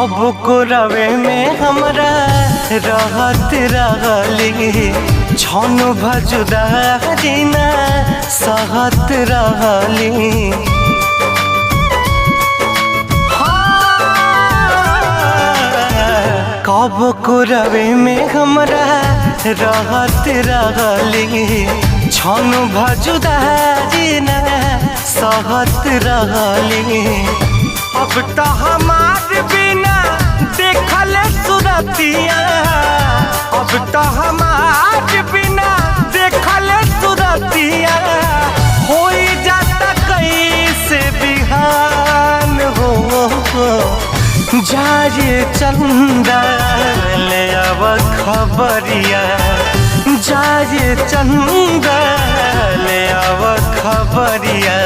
कब को रवे में हमरा रहत रहली छन भजुदा जीना सहत रहली। कब को रवे में हमरा रहत रहली छन भजुदा जीना सहत रहली। अब तो हमार बिना देखल सुरतिया, अब तो हमार बिना देखल सुरतिया हो जाता कैसे बिहान हो। जाए चंदा ले अब खबरिया, जाए चंदा ले अब खबरिया।